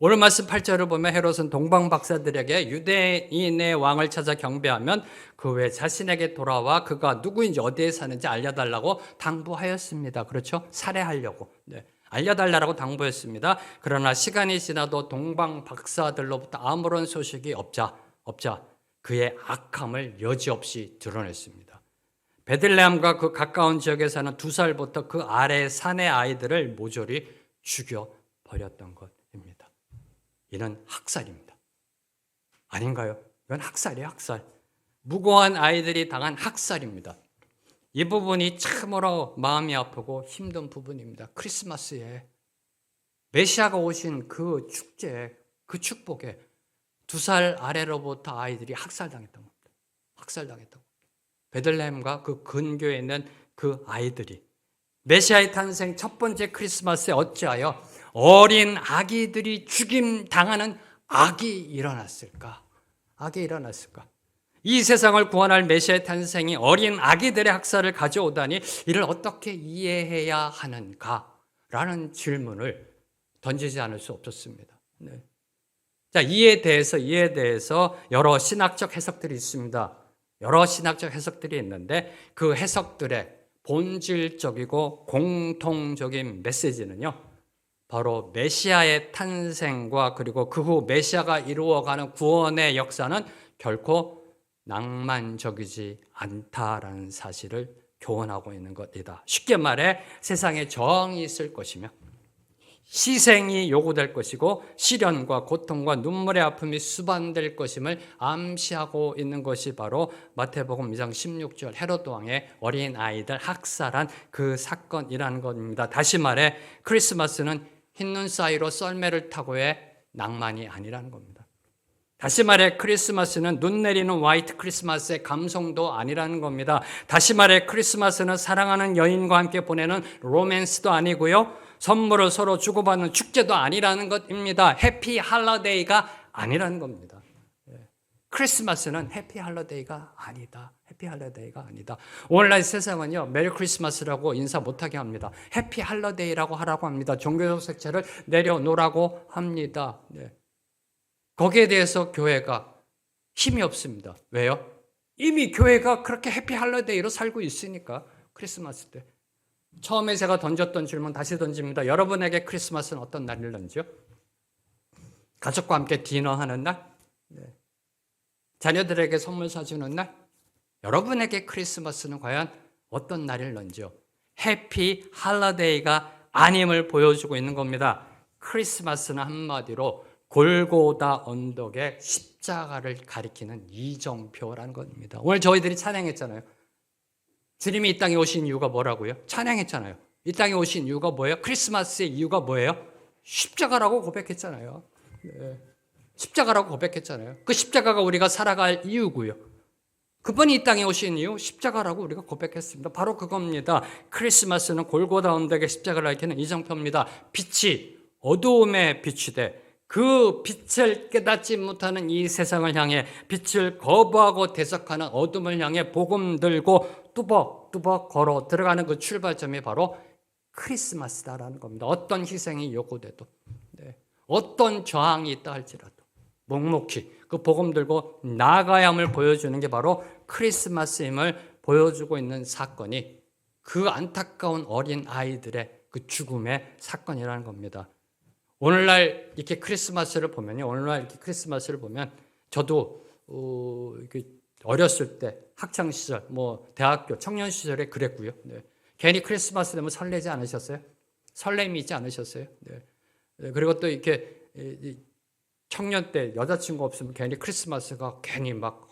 오늘 말씀 8절을 보면 헤롯은 동방 박사들에게 유대인의 왕을 찾아 경배하면 그 외 자신에게 돌아와 그가 누구인지 어디에 사는지 알려달라고 당부하였습니다. 그렇죠? 살해하려고. 네. 알려달라고 당부했습니다. 그러나 시간이 지나도 동방 박사들로부터 아무런 소식이 없자 그의 악함을 여지없이 드러냈습니다. 베들레헴과 그 가까운 지역에 사는 2살부터 그 아래 산의 아이들을 모조리 죽여버렸던 것입니다. 이는 학살입니다. 아닌가요? 이건 학살이에요, 학살. 무고한 아이들이 당한 학살입니다. 이 부분이 참으로 마음이 아프고 힘든 부분입니다. 크리스마스에 메시아가 오신 그 축제, 그 축복에 2살 아래로부터 아이들이 학살당했던 겁니다. 학살당했던 겁니다. 베들레헴과 그 근교에 있는 그 아이들이 메시아의 탄생 첫 번째 크리스마스에 어찌하여 어린 아기들이 죽임 당하는 악이 일어났을까? 악이 일어났을까? 이 세상을 구원할 메시아의 탄생이 어린 아기들의 학살을 가져오다니 이를 어떻게 이해해야 하는가라는 질문을 던지지 않을 수 없었습니다. 네. 자, 이에 대해서 여러 신학적 해석들이 있습니다. 여러 신학적 해석들이 있는데 그 해석들의 본질적이고 공통적인 메시지는요, 바로 메시아의 탄생과 그리고 그 후 메시아가 이루어가는 구원의 역사는 결코 낭만적이지 않다라는 사실을 교훈하고 있는 것이다. 쉽게 말해 세상에 정이 있을 것이며 희생이 요구될 것이고 시련과 고통과 눈물의 아픔이 수반될 것임을 암시하고 있는 것이 바로 마태복음 2장 16절 헤롯 왕의 어린 아이들 학살한 그 사건이라는 겁니다. 다시 말해 크리스마스는 흰눈 사이로 썰매를 타고의 낭만이 아니라는 겁니다. 다시 말해 크리스마스는 눈 내리는 화이트 크리스마스의 감성도 아니라는 겁니다. 다시 말해 크리스마스는 사랑하는 여인과 함께 보내는 로맨스도 아니고요, 선물을 서로 주고받는 축제도 아니라는 것입니다. 해피 할러데이가 아니라는 겁니다. 크리스마스는 해피 할러데이가 아니다. 해피 할러데이가 아니다. 오늘날 세상은요, 메리 크리스마스라고 인사 못하게 합니다. 해피 할러데이라고 하라고 합니다. 종교적 색채를 내려놓으라고 합니다. 네. 거기에 대해서 교회가 힘이 없습니다. 왜요? 이미 교회가 그렇게 해피 할러데이로 살고 있으니까. 크리스마스 때 처음에 제가 던졌던 질문 다시 던집니다. 여러분에게 크리스마스는 어떤 날일런지요? 가족과 함께 디너하는 날? 네. 자녀들에게 선물 사주는 날? 여러분에게 크리스마스는 과연 어떤 날일런지요? 해피 할러데이가 아님을 보여주고 있는 겁니다. 크리스마스는 한마디로 골고다 언덕의 십자가를 가리키는 이정표라는 겁니다. 오늘 저희들이 찬양했잖아요. 주님이 이 땅에 오신 이유가 뭐라고요? 찬양했잖아요. 이 땅에 오신 이유가 뭐예요? 크리스마스의 이유가 뭐예요? 십자가라고 고백했잖아요. 네. 십자가라고 고백했잖아요. 그 십자가가 우리가 살아갈 이유고요. 그분이 이 땅에 오신 이유 십자가라고 우리가 고백했습니다. 바로 그겁니다. 크리스마스는 골고다 언덕의 십자가를 가리키는 이정표입니다. 빛이 어두움에 비추되 그 빛을 깨닫지 못하는 이 세상을 향해 빛을 거부하고 대적하는 어둠을 향해 복음 들고 뚜벅뚜벅 걸어 들어가는 그 출발점이 바로 크리스마스다라는 겁니다. 어떤 희생이 요구돼도, 네. 어떤 저항이 있다 할지라도 묵묵히 그 복음 들고 나아가야 함을 보여주는 게 바로 크리스마스임을 보여주고 있는 사건이 그 안타까운 어린 아이들의 그 죽음의 사건이라는 겁니다. 오늘날 이렇게 크리스마스를 보면요. 오늘날 이렇게 크리스마스를 보면 저도 어렸을 때 학창 시절, 대학교 청년 시절에 그랬고요. 네. 괜히 크리스마스 되면 설레지 않으셨어요? 설렘이 있지 않으셨어요? 네. 그리고 또 이렇게 청년 때 여자친구 없으면 괜히 크리스마스가 괜히 막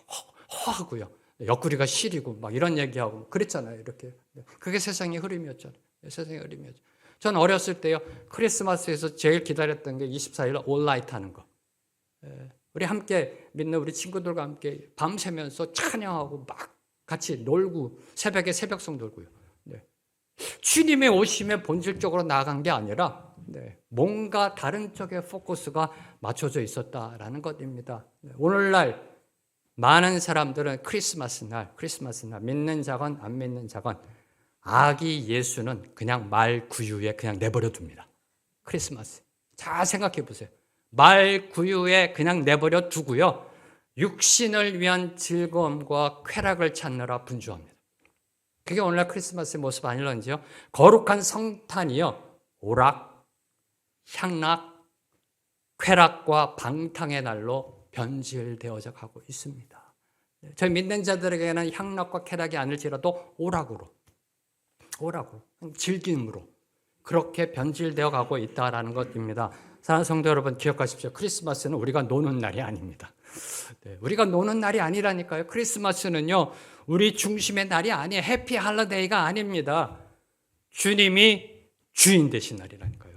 허하고요. 옆구리가 시리고 막 이런 얘기하고 그랬잖아요. 이렇게. 그게 세상의 흐름이었잖아요. 세상의 흐름이었죠. 전 어렸을 때요, 크리스마스에서 제일 기다렸던 게 24일 올라이트 하는 거. 우리 함께 믿는 우리 친구들과 함께 밤새면서 찬양하고 막 같이 놀고 새벽에 새벽송 놀고요. 네. 주님의 오심에 본질적으로 나아간 게 아니라 뭔가 다른 쪽에 포커스가 맞춰져 있었다라는 것입니다. 오늘날 많은 사람들은 크리스마스 날 믿는 자건 안 믿는 자건 아기 예수는 그냥 말 구유에 그냥 내버려 둡니다. 크리스마스. 잘 생각해 보세요. 말 구유에 그냥 내버려 두고요. 육신을 위한 즐거움과 쾌락을 찾느라 분주합니다. 그게 오늘날 크리스마스의 모습 아닐런지요. 거룩한 성탄이요. 오락, 향락, 쾌락과 방탕의 날로 변질되어져 가고 있습니다. 저희 믿는 자들에게는 향락과 쾌락이 아닐지라도 오락으로 즐김으로 그렇게 변질되어 가고 있다는 것입니다. 사랑하는 성도 여러분, 기억하십시오. 크리스마스는 우리가 노는 날이 아닙니다. 우리가 노는 날이 아니라니까요. 크리스마스는요, 우리 중심의 날이 아니에요. 해피 할러데이가 아닙니다. 주님이 주인 되신 날이라니까요.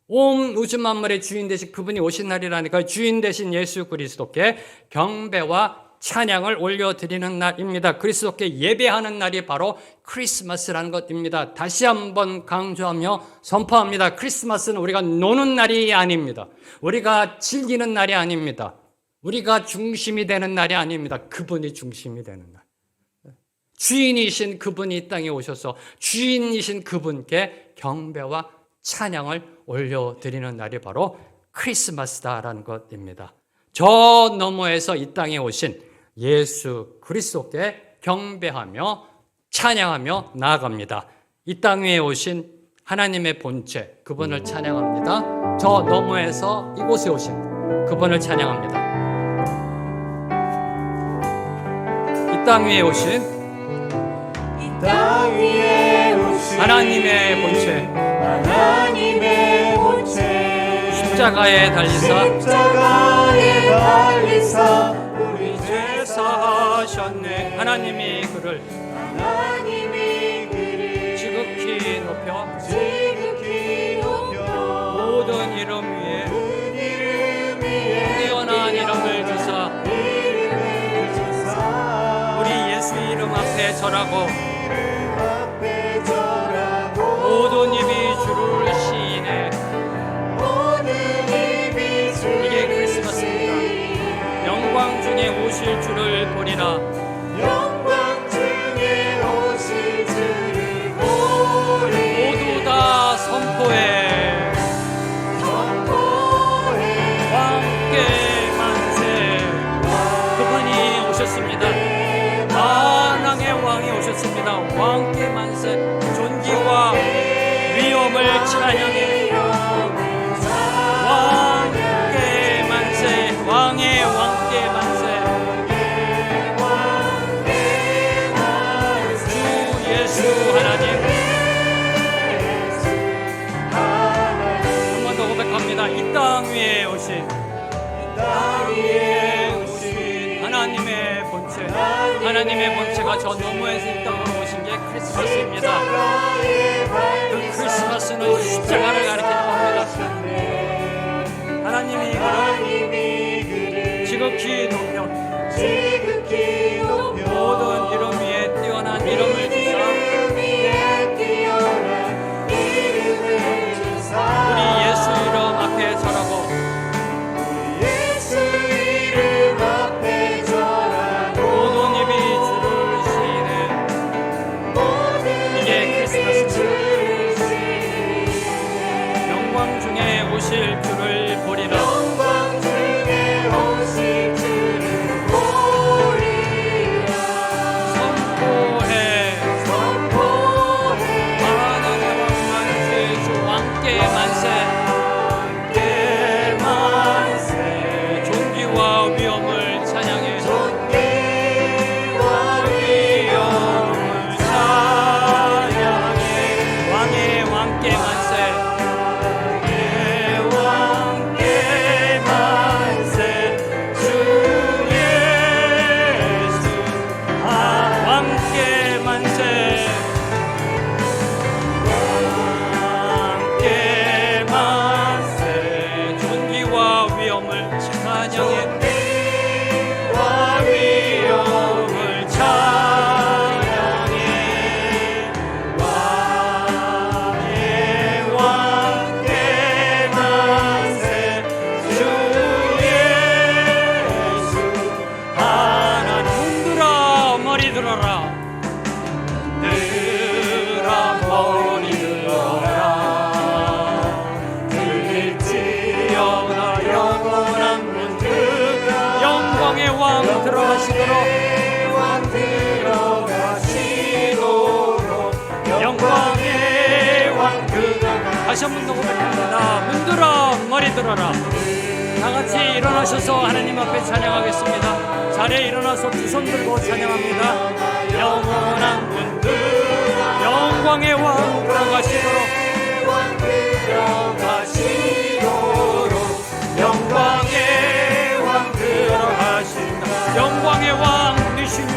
온 우주 만물의 주인 되신 그분이 오신 날이라니까요. 주인 되신 예수 그리스도께 경배와 찬양을 올려드리는 날입니다. 그리스도께 예배하는 날이 바로 크리스마스라는 것입니다. 다시 한번 강조하며 선포합니다. 크리스마스는 우리가 노는 날이 아닙니다. 우리가 즐기는 날이 아닙니다. 우리가 중심이 되는 날이 아닙니다. 그분이 중심이 되는 날. 주인이신 그분이 이 땅에 오셔서 주인이신 그분께 경배와 찬양을 올려드리는 날이 바로 크리스마스다라는 것입니다. 저 너머에서 이 땅에 오신 예수 그리스도께 경배하며 찬양하며 나아갑니다. 이 땅 위에 오신 하나님의 본체, 그분을 찬양합니다. 저 너머에서 이곳에 오신 그분을 찬양합니다. 이 땅 위에 오신 하나님의 본체, 십자가에 달리사 우리 죄 사하셨네. 하나님이 그를 지극히 높여 모든 이름 위에 뛰어난 이름을 주사 우리 예수 이름 앞에 절하고 모든 입이 주를 시인해. 이게 크리스마스입니다. 영광 중에 오실 주를 보리라. 모두 다 선포해. 왕께 만세. 그분이 오셨습니다. 만왕의 왕이 오셨습니다. 왕께 만세. 존귀와 위엄을 찬양해. 왕께 만세. 왕의 왕께 만세. 주 예수 하나님, 한 번 더 고백합니다. 이 땅 위에 오신 하나님의 본체, 하나님의 본체가 저 너머에서 이 땅으로 오신 게 크리스마스입니다. 그 크리스마스는 십자가를 가리키는 겁니다. 하나님이 그를 지극히 높여 모든 이름 위에 뛰어난 이름을 주사 우리 예수 이름 앞에 절하고 모든 입이 주를 시인해. 이게 크리스마스입니다. 영광 중에 오실 주를 보리라. 영광의 왕 들어가시도록 영광의 왕 다시 한번 더 고백합니다. 문들어 머리 들어라. 다 같이 일어나셔서 하나님 앞에 찬양하겠습니다. 자리에 일어나서 두 손 들고 찬양합니다. 영원한 문들 영광의 왕 들어가시도록 영광의 왕 들어가신다. 영광의 왕 되시며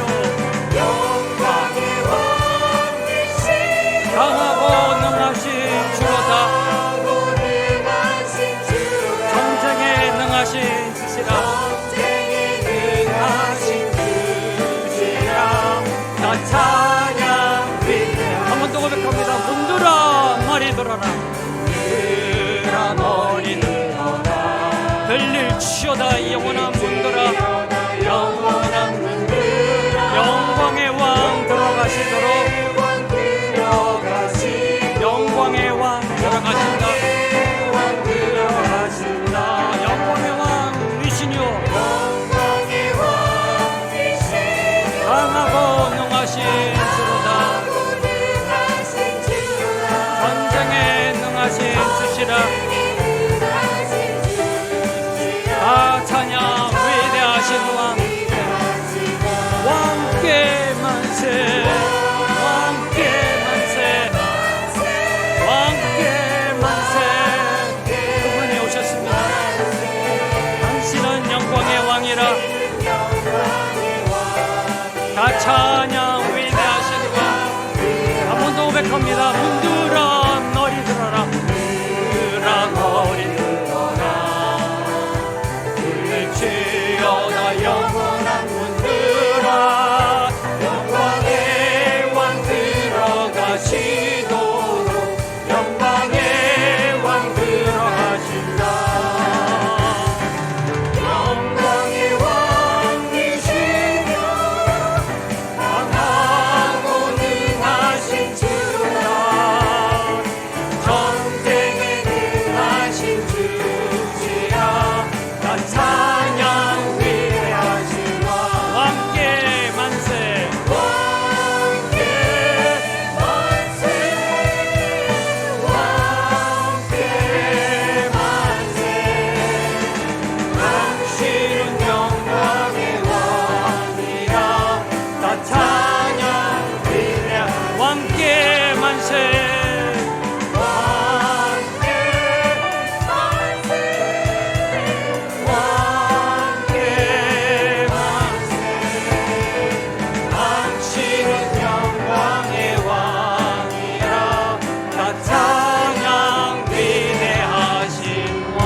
강하고 능하신 주로다. 전쟁에 능하신 주시라. 나 찬양 한 번 더 고백합니다. 문들어 머리 들어라. 문들어 머리 들어라. 들릴지어다 영원한 문들어 영원한 문들어 영광의 왕 들어가시도록 영광의 왕 들어가신다. 영광의 왕 위시뇨 강하고 능하신 주로다. 전쟁에 능하신 주시라. 다 찬양 위대하신 왕 왕께 만세 왕께 만세 왕께 만세. 그분이 오셨습니다. 당신은 영광의 왕이라. 다 찬양 위대하신 왕. 한 번 더 고백합니다. 문들어 너리 들어라. 문들어 너리 들어라. 불지어다 영원한 문들어 영광의 왕 들어가시도록 영광의 왕 들어가신다. 영광의 왕이시며 강하고 능하신 주로다. 전쟁에 능하신 주시라. 나 찬양 위대하신 왕 왕께 만세 왕께 만세 왕께 만세. 당신은 영광의 왕이라. 나 찬양 위대한 왕께 만세 왕께 만세 왕께 만세. 당신은 영광의 왕이라. 나 찬양 위대하신 왕.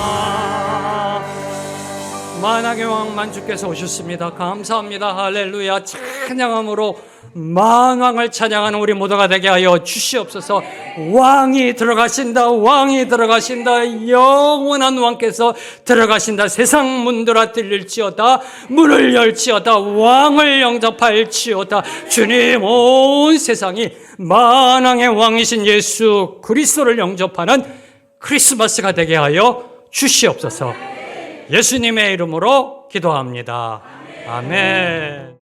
만왕의 왕 만주께서 오셨습니다. 감사합니다. 할렐루야. 찬양함으로 만왕을 찬양하는 우리 모두가 되게 하여 주시옵소서. 왕이 들어가신다. 왕이 들어가신다. 영원한 왕께서 들어가신다. 세상 문들어 들릴지어다. 문을 열지어다. 왕을 영접할지어다. 주님 온 세상이 만왕의 왕이신 예수 그리스도를 영접하는 크리스마스가 되게 하여 주시옵소서. 예수님의 이름으로 기도합니다. 아멘.